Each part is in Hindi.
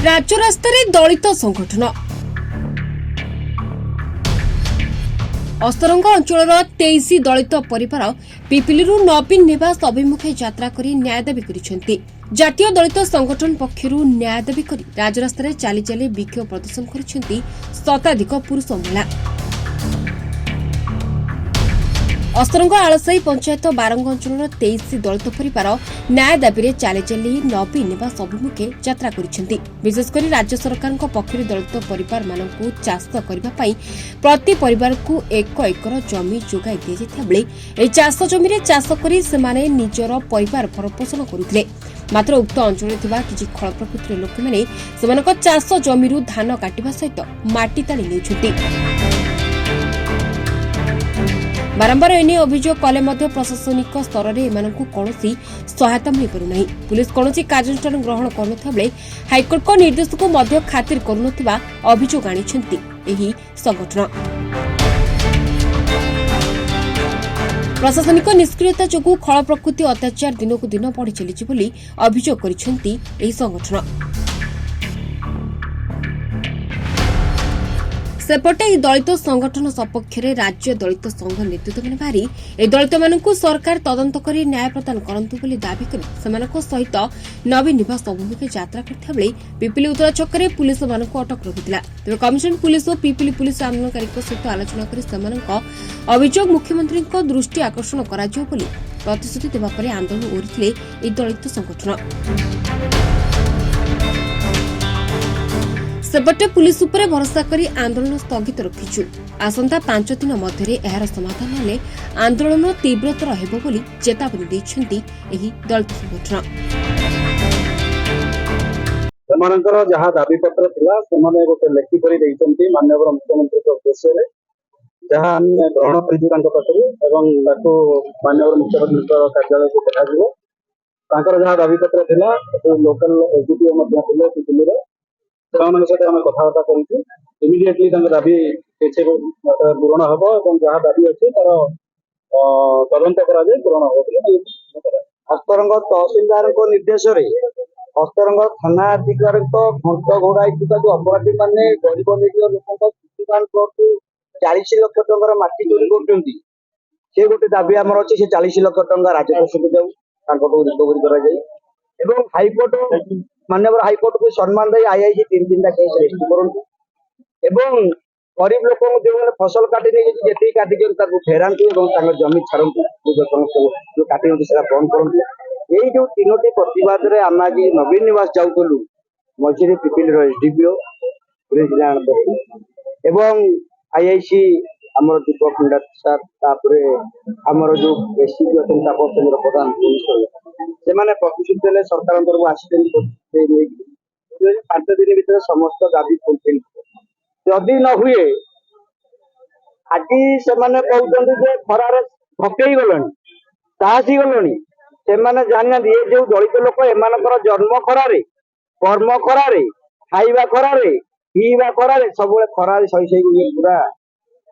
राज्य रास्तार दलित संगठन अस्तरंग अंचल 23 दलित परिवार पिपिलू नवीन निवास अभिमुखे यात्रा कर न्याय दाबी कर जातीय दलित संगठन पक्षर न्याय दाबी कर राजरास्तार चाली चाली विक्षोभ प्रदर्शन कर शताधिक पुरुष महिला। अस्तरंग आलसाई पंचायत बारंग अंचल 23 दलित परिवार न्याय दाबी चाली चाली नवीन निवास अभिमुखे यात्रा कर विशेषकर राज्य सरकार पक्षर दलित परिवार मानक चाष करने प्रति परिवार को 1 एकर जमी जोगाई दि जाता बेले चाष जमी चाष कर निजर परिवार भरपोषण करुले। मात्र उक्त अंचल किसी खल प्रकृतिर लोक मैंने चाष जमी धान काटिबा सहित माटी ताली नेउछंती। बारंबार एने अभियोग कले प्रशासनिक स्तर में कौन सहायता मिल पारना। पुलिस कौन कार्यानुष्ठान ग्रहण करुनथिबा बेले हाइकोर्ट निर्देश को खातिर करुनथिबा अभियोग आनिछंती एही संगठन। प्रशासनिक निष्क्रियता जोगु खल प्रकृति अत्याचार दिनकु दिन बढ़ी चली बोली अभियोग करिसेंती एही संगठन। सेपटे दलित संगठन सपक्ष राज्य दलित संघ नेतृत्व मैंने बाहरी दलित मानू सरकार तदंत कर न्याय प्रदान करंतु बोली दाबी कर सहित नवीन निवास अभिमुखे यात्रा करता बेले पिपिली उतरा छकरे पुलिस मानक अटक रखिଥିଲା। तेज कमिशन पुलिस और पिपिली पुलिस आंदोलनकारी सहित आलोचना कर अभियोग मुख्यमंत्री दृष्टि आकर्षण कर प्रतिश्रुति देवा आंदोलन ओरिथिले दलित संगठन। सेपटे पुलिस उपरे भरोसा करी आंदोलन स्थगित रखिछु। आसंता 5 दिन मध्य एहार समाधान हेले आंदोलन तीव्रतर हेबो बोली चेतावनी दैछंती एही दलित संगठन। सेमानकर जहाँ दाबी पत्र थिला सेमाने गोटे लेखि करी दैछंती माननीय मुख्यमंत्री के उद्देश्य रे जहाँ हम ग्रहण करिछु तांको पत्र एवं ताको माननीय मुख्यमंत्री कार्यालय को पठा दिबो। तांकर जहाँ दाबी पत्र थिला लोकल एसडीपीओ मध्ये थिले दिल्ली रे कथबार्ता करमिडिएटली दाबी पूरण हम और जहाँ दाबी अच्छे तार तदंत पूरण हम। हस्तरंग तहसिलदार निर्देश हस्तरंग थाना अधिकारी घंट घोड़ाई जो अपराधी मैंने गरीब निरीह लोक 40 लाख टंकार माटी चोरी कर गोटे दाबी आम अच्छे से 40 लाख टंका राजकोष को जाऊ रिकवरी कर हाइकोर्ट माननीय हाइकोर्ट को सम्मान दे आईआईसी 3-3टा केस रेजिस्टर करंतु एवं गरीब लोक जो फसल काटी नहीं जी काटी फेरांतु और जमी छाड़ू जो काटी बंद करूँ। यही जो 3टी प्रतिवाद में आम आज नवीन निवास जाऊलु मझे पिपिल एसडीपीओ एवं आईआईसी आमर दीपक मिडा सर आमर जो एसपी अच्छे तापस प्रधान से प्रतिश्रुति देने सरकार तरफ आसी 5 दिन भर समस्त दाबी फुलफिल जदि न हुए आज से कहते खरार भकई गले साहसी गले से जाना ये जो दलित लोक एम जन्म खरार कर्म खरार खाइबा खरार पीवा खरार सब खरार सही पूरा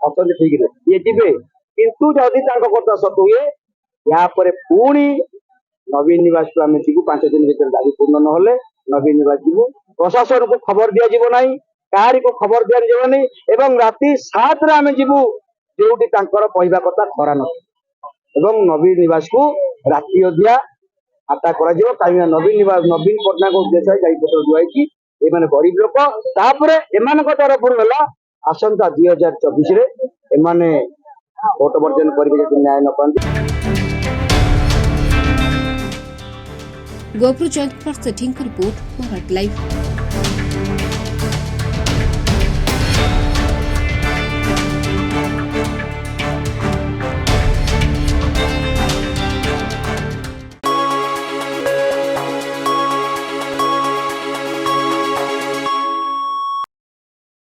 असंत ठीक ये जी किंतु जदि कथा सत हुए यापर पुणी नवीन निवास को आम जीवु 5 दिन भर दाबी पूर्ण न नवीन निवास जीवु प्रशासन को खबर दिज्व ना कहारी को खबर दिज्व एवं राति 7 आम जीवु जो कहवा कथा खरा न नवीन निवास को राति अधिया आटा कहीं नवीन निवास नवीन पट्टनायक उद्देश्य दायीपत्र दुआई एम गरीब लोक एम तरफ आसंता 2024 एमाने भोट वर्जन करेंगे न्याय न पाती। Gopur Jayant Sething report Marathi live.